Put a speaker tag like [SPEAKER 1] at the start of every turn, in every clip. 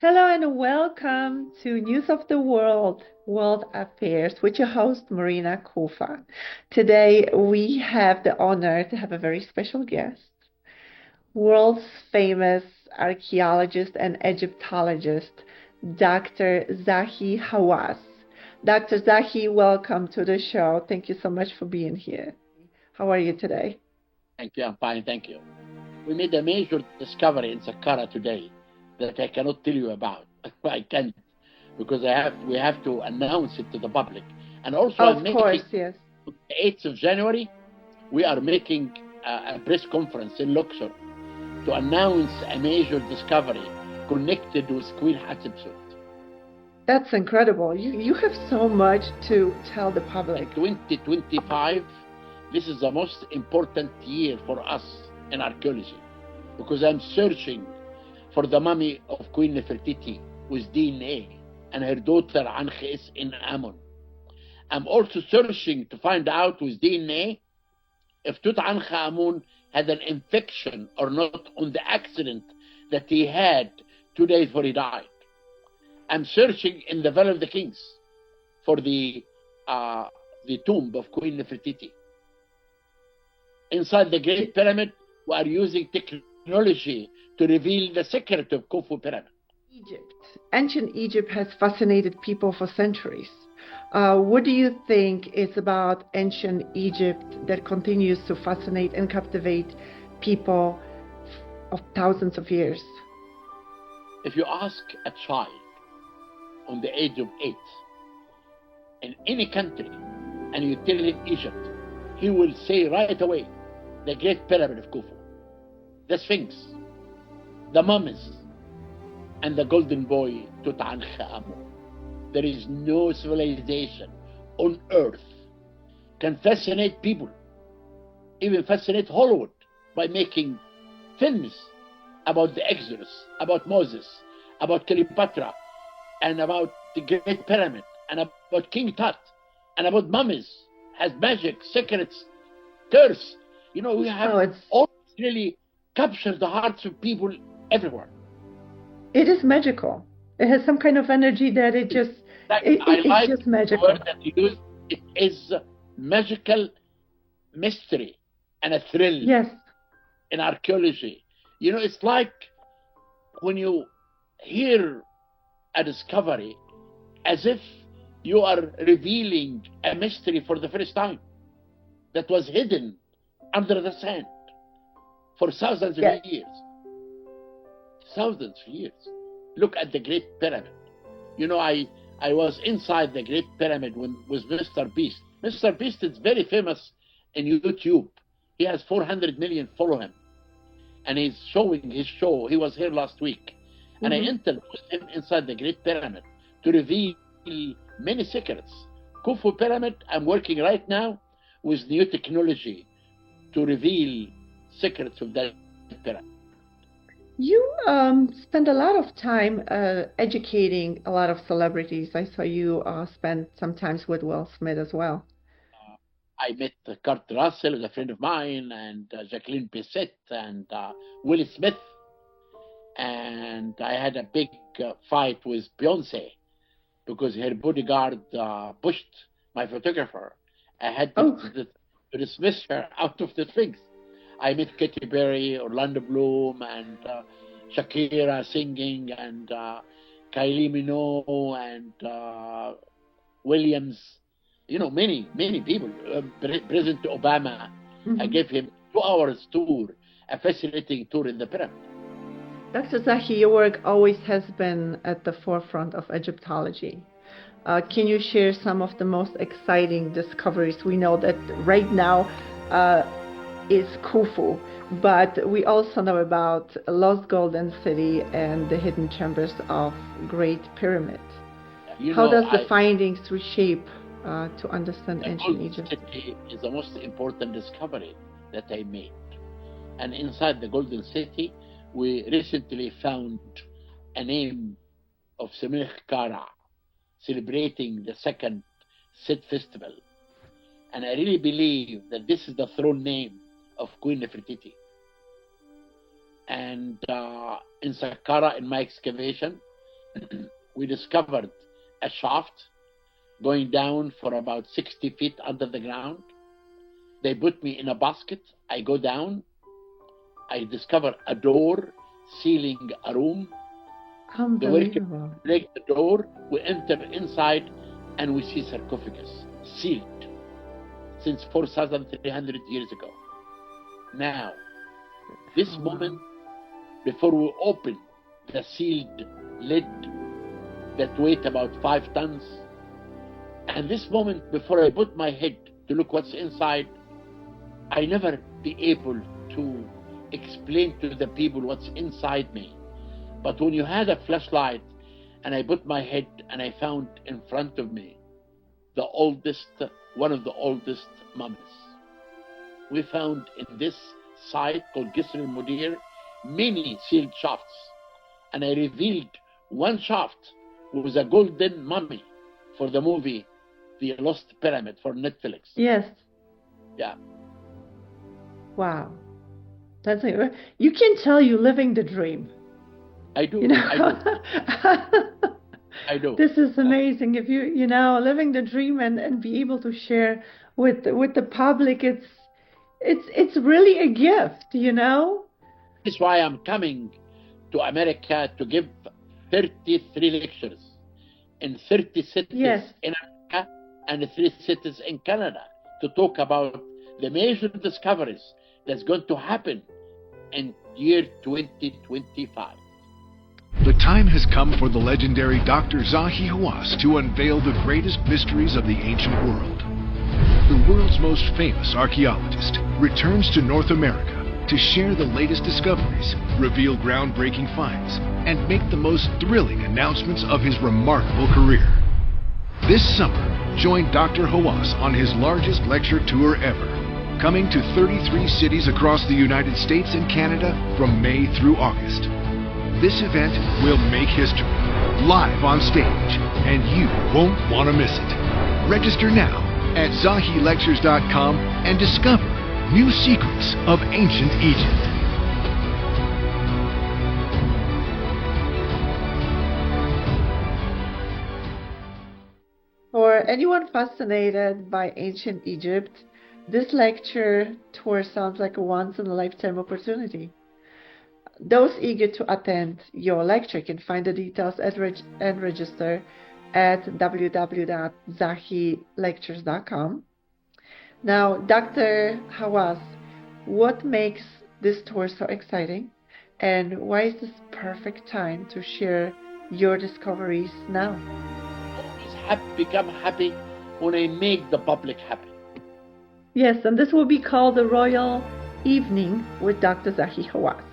[SPEAKER 1] Hello and welcome to News of the World, World Affairs, with your host, Marina Kufa. Today we have the honor to have a very special guest, world's famous archaeologist and Egyptologist, Dr. Zahi Hawass. Dr. Zahi, welcome to the show. Thank you so much for being here. How are you today?
[SPEAKER 2] Thank you. I'm fine. Thank you. We made a major discovery in Saqqara today that I cannot tell you about. I can't because we have to announce it to the public. And also,
[SPEAKER 1] Of course, yes.
[SPEAKER 2] On the 8th of January, we are making a press conference in Luxor to announce a major discovery connected with Queen Hatshepsut.
[SPEAKER 1] That's incredible. You have so much to tell the public.
[SPEAKER 2] 2025, this is the most important year for us in archaeology because I'm searching for the mummy of Queen Nefertiti with DNA and her daughter Ankhis in Ammon. I'm also searching to find out with DNA if Tutankhamun had an infection or not on the accident that he had 2 days before he died. I'm searching in the Valley of the Kings for the tomb of Queen Nefertiti. Inside the Great Pyramid, we are using technology to reveal the secret of Khufu Pyramid.
[SPEAKER 1] Egypt. Ancient Egypt has fascinated people for centuries. What do you think is about ancient Egypt that continues to fascinate and captivate people of thousands of years?
[SPEAKER 2] If you ask a child on the age of 8 in any country and you tell him Egypt, he will say right away the Great Pyramid of Khufu, the Sphinx, the mummies, and the golden boy Tutankhamun. There is no civilization on earth can fascinate people, even fascinate Hollywood by making films about the Exodus, about Moses, about Cleopatra, and about the Great Pyramid, and about King Tut, and about mummies, has magic, secrets, curse. You know, we have all really captured the hearts of people everywhere.
[SPEAKER 1] It is magical. It has some kind of energy that it just, it's just magical.
[SPEAKER 2] The word that you use. It is magical mystery and a thrill.
[SPEAKER 1] Yes.
[SPEAKER 2] In archaeology. You know, it's like when you hear a discovery as if you are revealing a mystery for the first time that was hidden under the sand for thousands of years. Thousands of years. Look at the Great Pyramid. You know, I was inside the Great Pyramid with Mr. Beast. Mr. Beast is very famous in YouTube. He has 400 million follow him. And he's showing his show. He was here last week. And I entered with him inside the Great Pyramid to reveal many secrets. Khufu Pyramid, I'm working right now with new technology to reveal secrets of that pyramid.
[SPEAKER 1] You spend a lot of time educating a lot of celebrities. I saw you spend some time with Will Smith as well.
[SPEAKER 2] I met Kurt Russell, a friend of mine, and Jacqueline Bisset, and Will Smith. And I had a big fight with Beyonce because her bodyguard pushed my photographer. I had to dismiss her out of the Sphinx. I met Katy Perry, Orlando Bloom, and Shakira singing, and Kylie Minogue, and Williams. You know, many people. President Obama, I gave him 2 hours tour, a fascinating tour in the pyramid.
[SPEAKER 1] Dr. Zahi, your work always has been at the forefront of Egyptology. Can you share some of the most exciting discoveries? We know that right now is Khufu, but we also know about Lost Golden City and the hidden chambers of Great Pyramid. How does the findings reshape to understand ancient Egypt?
[SPEAKER 2] The Golden City is the most important discovery that I made. And inside the Golden City, we recently found a name of Semich Kara, celebrating the second Sid Festival. And I really believe that this is the throne name of Queen Nefertiti. And in Saqqara, in my excavation, we discovered a shaft going down for about 60 feet under the ground. They put me in a basket. I go down. I discover a door sealing a room. The worker break the door. We enter inside and we see sarcophagus sealed since 4,300 years ago. Now, this moment, before we open the sealed lid that weight about 5 tons, and this moment before I put my head to look what's inside, I never be able to explain to the people what's inside me. But when you had a flashlight and I put my head and I found in front of me one of the oldest mummies. We found in this site called Gisr al-Mudir many sealed shafts, and I revealed one shaft was a golden mummy for the movie The Lost Pyramid for Netflix.
[SPEAKER 1] Yes.
[SPEAKER 2] Yeah.
[SPEAKER 1] Wow. That's it. You can tell you're living the dream.
[SPEAKER 2] I do.
[SPEAKER 1] You know?
[SPEAKER 2] I do. I do.
[SPEAKER 1] This is amazing. If you know, living the dream and be able to share with the public, it's really a gift, you know?
[SPEAKER 2] That's why I'm coming to America to give 33 lectures in 30 cities in America and 3 cities in Canada to talk about the major discoveries that's going to happen in year 2025.
[SPEAKER 3] The time has come for the legendary Dr. Zahi Hawass to unveil the greatest mysteries of the ancient world. The world's most famous archaeologist returns to North America to share the latest discoveries, reveal groundbreaking finds, and make the most thrilling announcements of his remarkable career. This summer, join Dr. Hawass on his largest lecture tour ever, coming to 33 cities across the United States and Canada from May through August. This event will make history, live on stage, and you won't want to miss it. Register now at zahilectures.com and discover new secrets of ancient Egypt.
[SPEAKER 1] For anyone fascinated by ancient Egypt, this lecture tour sounds like a once-in-a-lifetime opportunity. Those eager to attend your lecture can find the details and register at www.zahilectures.com. Now, Dr. Hawass, what makes this tour so exciting, and why is this perfect time to share your discoveries now?
[SPEAKER 2] I always become happy when I make the public happy.
[SPEAKER 1] Yes, and this will be called the Royal Evening with Dr. Zahi Hawass.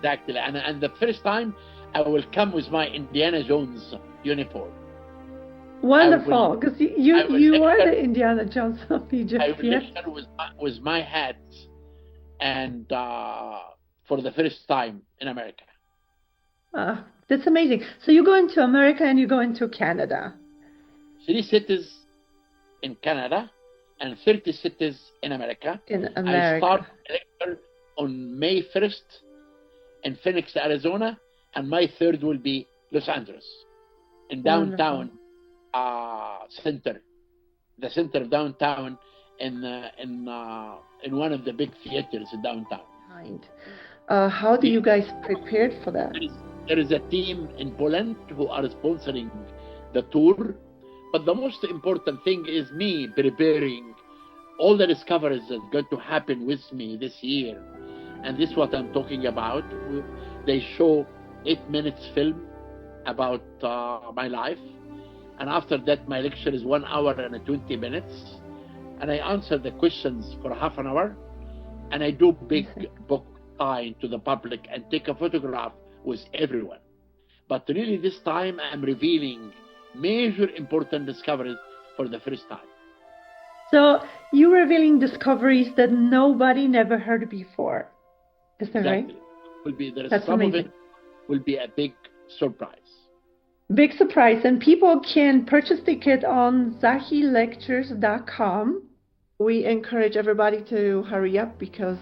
[SPEAKER 2] Exactly, and the first time I will come with my Indiana Jones uniform.
[SPEAKER 1] Wonderful, because you are the Indiana Jones of Egypt.
[SPEAKER 2] I will lecture with my hat, and for the first time in America.
[SPEAKER 1] That's amazing. So you go into America and you go into Canada.
[SPEAKER 2] 3 cities in Canada and 30 cities in America. I start a lecture on May 1st in Phoenix, Arizona, and my third will be Los Angeles, in downtown center, the center of downtown, in one of the big theaters in downtown.
[SPEAKER 1] How do you guys prepare for that?
[SPEAKER 2] There is a team in Poland who are sponsoring the tour, but the most important thing is me preparing all the discoveries that are going to happen with me this year. And this is what I'm talking about. They show 8 minutes film about my life. And after that, my lecture is 1 hour and 20 minutes. And I answer the questions for half an hour. And I do big book sign to the public and take a photograph with everyone. But really this time I'm revealing major important discoveries for the first time.
[SPEAKER 1] So you're revealing discoveries that nobody never heard before. Is that right?
[SPEAKER 2] Some of it will be a big surprise.
[SPEAKER 1] Big surprise. And people can purchase ticket on zahilectures.com. We encourage everybody to hurry up because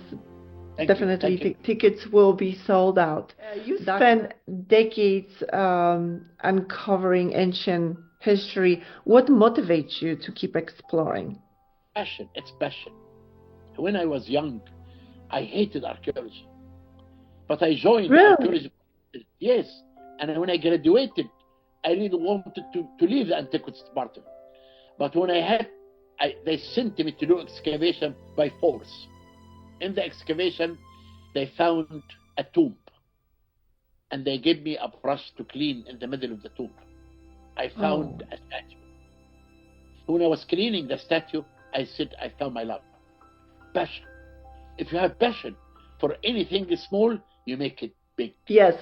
[SPEAKER 2] Thank you.
[SPEAKER 1] Definitely,
[SPEAKER 2] Thank you.
[SPEAKER 1] tickets will be sold out. You spent decades uncovering ancient history. What motivates you to keep exploring?
[SPEAKER 2] Passion. It's passion. When I was young, I hated archaeology, but I joined
[SPEAKER 1] Really?
[SPEAKER 2] archaeology. Yes, and when I graduated, I really wanted to leave the antiquities department. But when they sent me to do excavation by force. In the excavation, they found a tomb, and they gave me a brush to clean in the middle of the tomb. I found a statue. When I was cleaning the statue, I said, I found my love. Passion. If you have passion for anything small, you make it big.
[SPEAKER 1] Yes.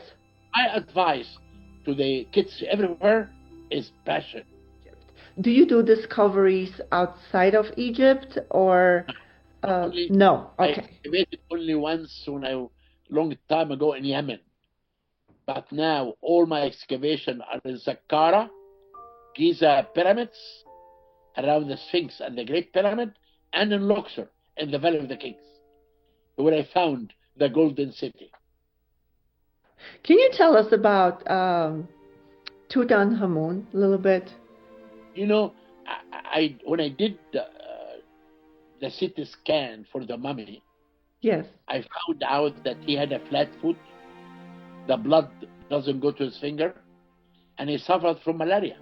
[SPEAKER 2] My advice to the kids everywhere is passion.
[SPEAKER 1] Do you do discoveries outside of Egypt or no?
[SPEAKER 2] I
[SPEAKER 1] Okay.
[SPEAKER 2] excavated only once long time ago in Yemen. But now all my excavation are in Saqqara, Giza pyramids, around the Sphinx and the Great Pyramid, and in Luxor, in the Valley of the Kings, where I found the Golden City.
[SPEAKER 1] Can you tell us about Tutankhamun a little bit?
[SPEAKER 2] You know, when I did the CT scan for the mummy,
[SPEAKER 1] yes,
[SPEAKER 2] I found out that he had a flat foot, the blood doesn't go to his finger, and he suffered from malaria.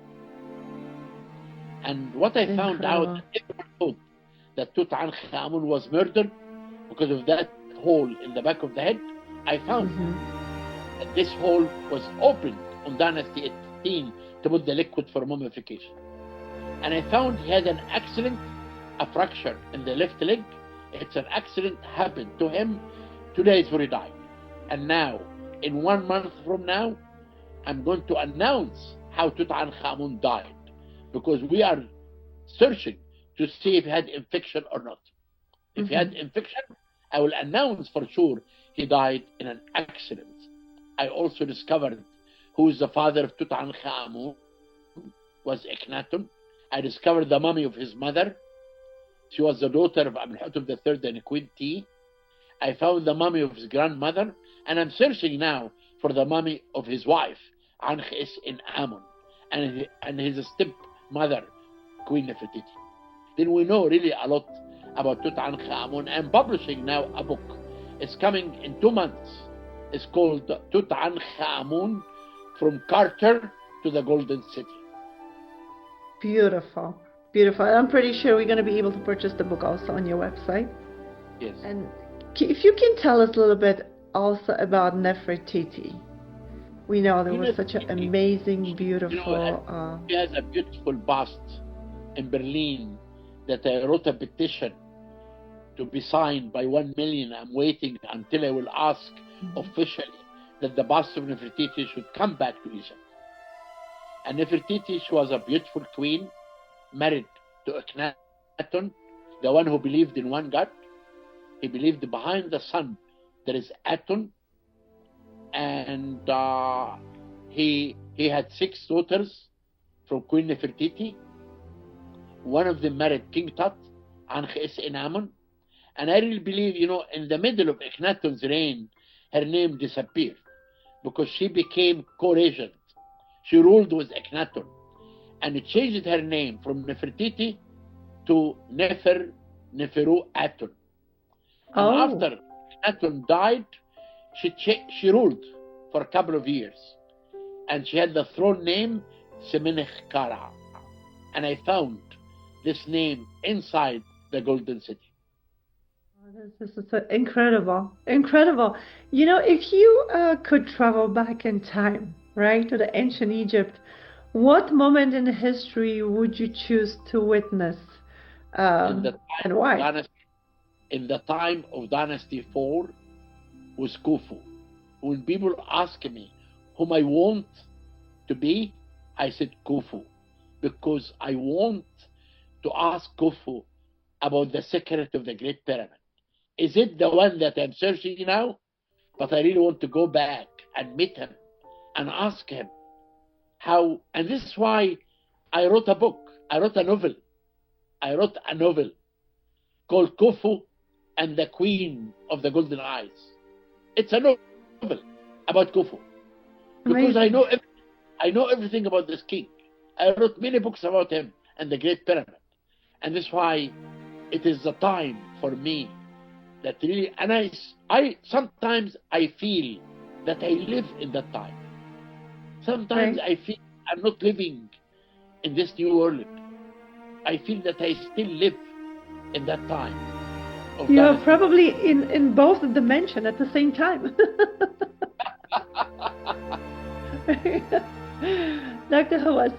[SPEAKER 2] And what I found out, everyone thought that Tutankhamun was murdered because of that hole in the back of the head. I found that this hole was opened on Dynasty 18 to put the liquid for mummification. And I found he had an accident, a fracture in the left leg. It's an accident happened to him 2 days before he died. And now, in 1 month from now, I'm going to announce how Tutankhamun died, because we are searching to see if he had infection or not. If he had infection, I will announce for sure he died in an accident. I also discovered who is the father of Tutankhamun, was Akhenaten. I discovered the mummy of his mother. She was the daughter of Amenhotep III and Queen T. I found the mummy of his grandmother, and I'm searching now for the mummy of his wife, Ankh-Es in Amun, and his stepmother, Queen Nefertiti. Then we know really a lot about Tutankhamun. I'm publishing now a book. It's coming in 2 months. It's called Tutankhamun, From Carter to the Golden City.
[SPEAKER 1] Beautiful. Beautiful. I'm pretty sure we're going to be able to purchase the book also on your website.
[SPEAKER 2] Yes.
[SPEAKER 1] And if you can tell us a little bit also about Nefertiti. We know there was such an amazing, beautiful...
[SPEAKER 2] She has a beautiful bust in Berlin that I wrote a petition to be signed by 1 million. I'm waiting until I will ask officially that the bust of Nefertiti should come back to Egypt. And Nefertiti, she was a beautiful queen, married to Akhenaten, the one who believed in one God. He believed behind the sun there is Aton, and he had 6 daughters from Queen Nefertiti. One of them married King Tut, Ankh-Es in Amun. And I really believe, in the middle of Akhenaten's reign, her name disappeared because she became co-regent. She ruled with Akhenaten, and it changed her name from Nefertiti to Neferu Aton. And after Akhenaten died, she ruled for a couple of years, and she had the throne name Semenech Kara. And I found this name inside the Golden City.
[SPEAKER 1] This is incredible, incredible. If you could travel back in time, right, to the ancient Egypt, what moment in history would you choose to witness, and why?
[SPEAKER 2] In the time of Dynasty 4 was Khufu. When people ask me whom I want to be, I said Khufu, because I want to ask Khufu about the secret of the Great Pyramid. Is it the one that I'm searching now? But I really want to go back and meet him and ask him how. And this is why I wrote a book. I wrote a novel called Khufu, and the Queen of the Golden Eyes. It's a novel about Khufu. Because
[SPEAKER 1] Amazing.
[SPEAKER 2] I know everything about this king. I wrote many books about him and the Great Pyramid. And that's why it is the time for me that really, and I sometimes I feel that I live in that time. Sometimes
[SPEAKER 1] Right.
[SPEAKER 2] I feel I'm not living in this new world. I feel that I still live in that time of
[SPEAKER 1] You're
[SPEAKER 2] dynasty.
[SPEAKER 1] probably in both dimensions at the same time. Dr. Hawass,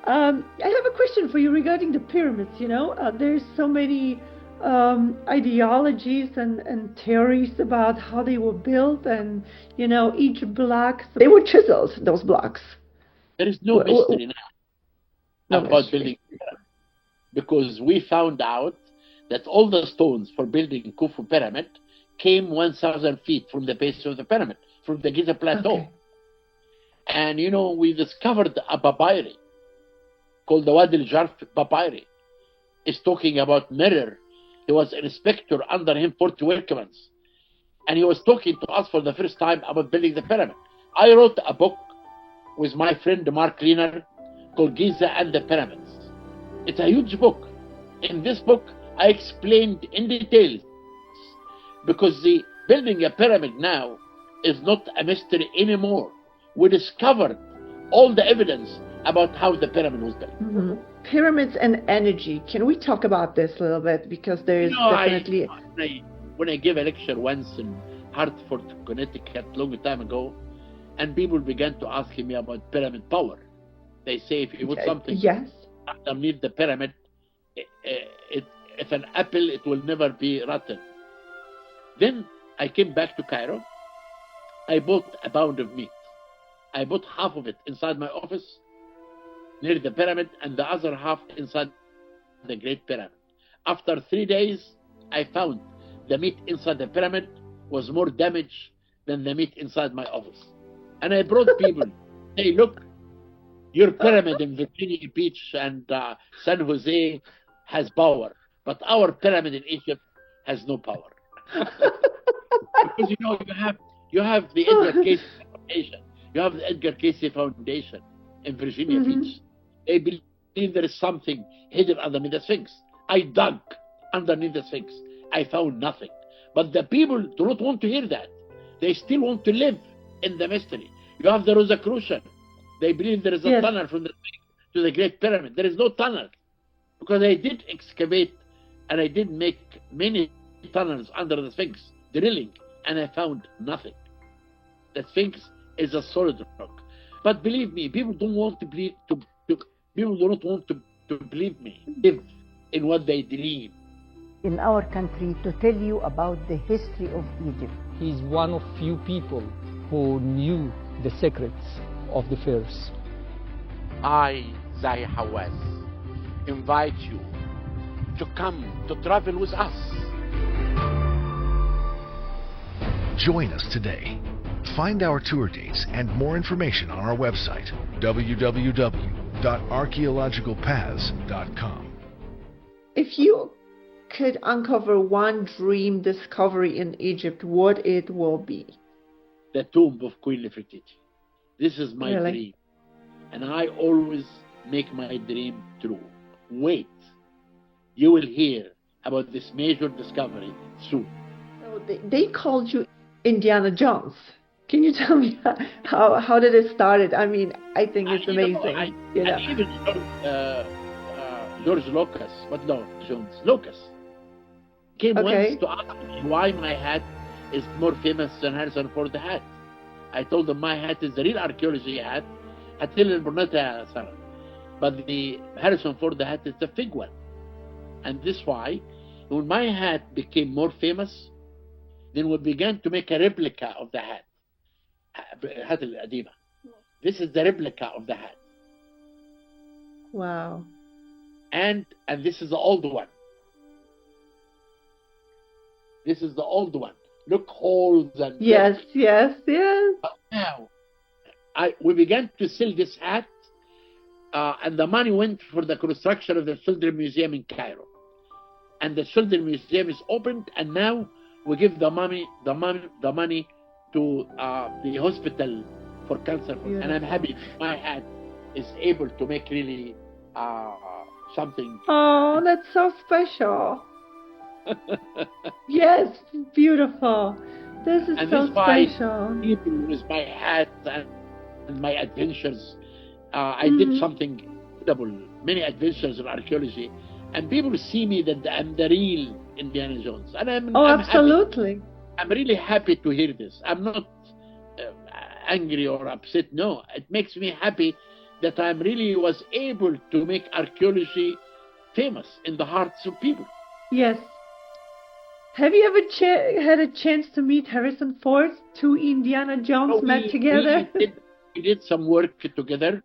[SPEAKER 1] I have a question for you regarding the pyramids. There's so many ideologies and theories about how they were built, and each block, they were chiseled, those blocks.
[SPEAKER 2] There is no mystery now
[SPEAKER 1] No
[SPEAKER 2] about
[SPEAKER 1] mystery.
[SPEAKER 2] building a pyramid, because we found out that all the stones for building Khufu pyramid came 1,000 feet from the base of the pyramid, from the Giza Plateau.
[SPEAKER 1] Okay.
[SPEAKER 2] And we discovered a papyri called the Wadi al-Jarf papyri. It's talking about mirror. He was an inspector, under him 40 workmen. And he was talking to us for the first time about building the pyramid. I wrote a book with my friend Mark Leaner called Giza and the Pyramids. It's a huge book. In this book, I explained in detail, because the building a pyramid now is not a mystery anymore. We discovered all the evidence about how the pyramid was built.
[SPEAKER 1] Mm-hmm. Pyramids and energy. Can we talk about this a little bit? Because there is definitely.
[SPEAKER 2] When I gave a lecture once in Hartford, Connecticut, long time ago, and people began to ask me about pyramid power. They say if you put something
[SPEAKER 1] Yes.
[SPEAKER 2] underneath the pyramid, if an apple, it will never be rotten. Then I came back to Cairo. I bought a pound of meat. I put half of it inside my office near the pyramid and the other half inside the Great Pyramid. After 3 days, I found the meat inside the pyramid was more damaged than the meat inside my office. And I brought people, hey, look, your pyramid in Virginia Beach and San Jose has power, but our pyramid in Egypt has no power. Because you have the Edgar Cayce Foundation. You have the Edgar Cayce Foundation in Virginia Beach. They believe there is something hidden underneath the Sphinx. I dug underneath the Sphinx. I found nothing. But the people do not want to hear that. They still want to live in the mystery. You have the Rosicrucian. They believe there is a tunnel from the Sphinx to the Great Pyramid. There is no tunnel. Because I did excavate and I did make many tunnels under the Sphinx, drilling, and I found nothing. The Sphinx is a solid rock. But believe me, people don't want to believe. People do not want to believe me. Live in what they dream.
[SPEAKER 4] In our country, to tell you about the history of Egypt.
[SPEAKER 5] He's one of few people who knew the secrets of the pharaohs.
[SPEAKER 2] I, Zahi Hawass, invite you to come to travel with us.
[SPEAKER 3] Join us today. Find our tour dates and more information on our website, www.archaeologicalpaths.com.
[SPEAKER 1] If you could uncover one dream discovery in Egypt, what it will be?
[SPEAKER 2] The tomb of Queen Nefertiti. This is my dream. And I always make my dream true. Wait. You will hear about this major discovery soon.
[SPEAKER 1] So they called you Indiana Jones. Can you tell me how did it start? I mean, I think it's amazing.
[SPEAKER 2] And even George Lucas, but no, Jones, Lucas, came once to ask me why my hat is more famous than Harrison Ford hat. I told him my hat is the real archaeology hat, but the Harrison Ford hat is the fake one. And this is why, when my hat became more famous, then we began to make a replica of the hat. Hat al-Adima. This is the replica of the hat.
[SPEAKER 1] Wow.
[SPEAKER 2] And this is the old one. This is the old one. Look, holes and
[SPEAKER 1] yes.
[SPEAKER 2] But now, we began to sell this hat, and the money went for the construction of the Children's Museum in Cairo. and the Children's Museum is opened, and now we give the money to the hospital for cancer.
[SPEAKER 1] Yeah.
[SPEAKER 2] And I'm happy my hat is able to make really something.
[SPEAKER 1] Oh, that's so special. Yes, beautiful. This is
[SPEAKER 2] And
[SPEAKER 1] so
[SPEAKER 2] this by
[SPEAKER 1] special.
[SPEAKER 2] people with my hat and my adventures. I
[SPEAKER 1] Mm-hmm.
[SPEAKER 2] did something incredible, many adventures in archaeology, and people see me that I'm the real Indiana Jones. And I'm
[SPEAKER 1] Absolutely.
[SPEAKER 2] happy. I'm really happy to hear this. I'm not angry or upset. No, it makes me happy that I really was able to make archaeology famous in the hearts of people.
[SPEAKER 1] Yes. Have you ever had a chance to meet Harrison Ford? Two Indiana Jones met together?
[SPEAKER 2] We did some work together,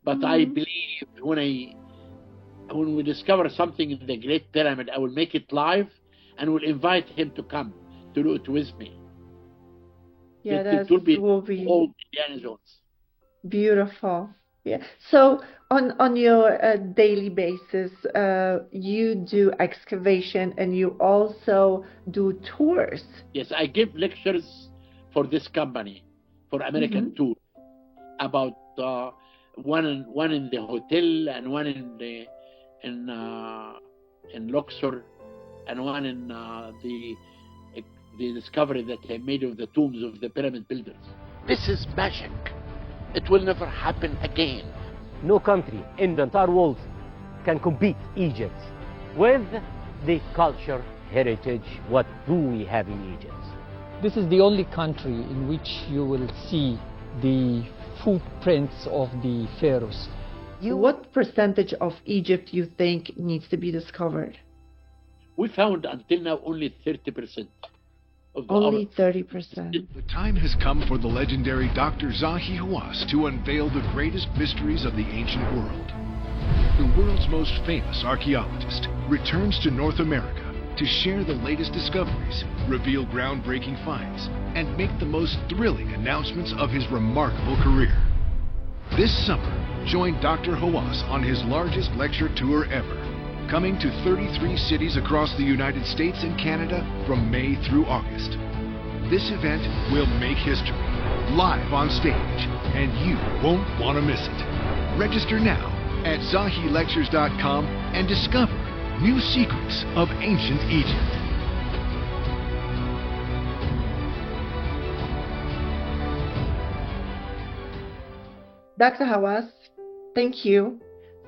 [SPEAKER 2] but
[SPEAKER 1] Mm-hmm.
[SPEAKER 2] I believe when we discover something in the Great Pyramid, I will make it live and will invite him to come to do it with me.
[SPEAKER 1] Yeah,
[SPEAKER 2] it will be
[SPEAKER 1] be
[SPEAKER 2] all Indiana Jones.
[SPEAKER 1] beautiful. Yeah. So on your daily basis, you do excavation and you also do tours.
[SPEAKER 2] Yes, I give lectures for this company, for American
[SPEAKER 1] Mm-hmm.
[SPEAKER 2] Tour, about one in the hotel, and one in Luxor, and one in the discovery that they made of the tombs of the pyramid builders. This is magic. It will never happen again.
[SPEAKER 6] No country in the entire world can compete Egypt with the culture, heritage. What do we have in Egypt?
[SPEAKER 5] This is the only country in which you will see the footprints of the pharaohs.
[SPEAKER 1] What percentage of Egypt you think needs to be discovered?
[SPEAKER 2] We found until now only 30% of the
[SPEAKER 1] Only 30%.
[SPEAKER 3] The time has come for the legendary Dr. Zahi Hawass to unveil the greatest mysteries of the ancient world. The world's most famous archaeologist returns to North America to share the latest discoveries, reveal groundbreaking finds, and make the most thrilling announcements of his remarkable career. This summer, join Dr. Hawass on his largest lecture tour ever, coming to 33 cities across the United States and Canada from May through August. This event will make history, live on stage, and you won't want to miss it. Register now at zahilectures.com and discover new secrets of ancient Egypt.
[SPEAKER 1] Dr. Hawass, thank you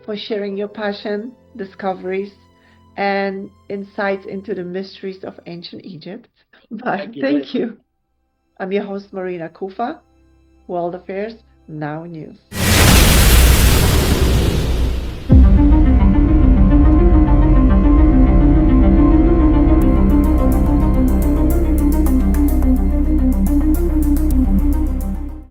[SPEAKER 1] for sharing your passion, discoveries, and insights into the mysteries of ancient Egypt. But thank you. I'm your host, Marina Kufa, World Affairs Now News.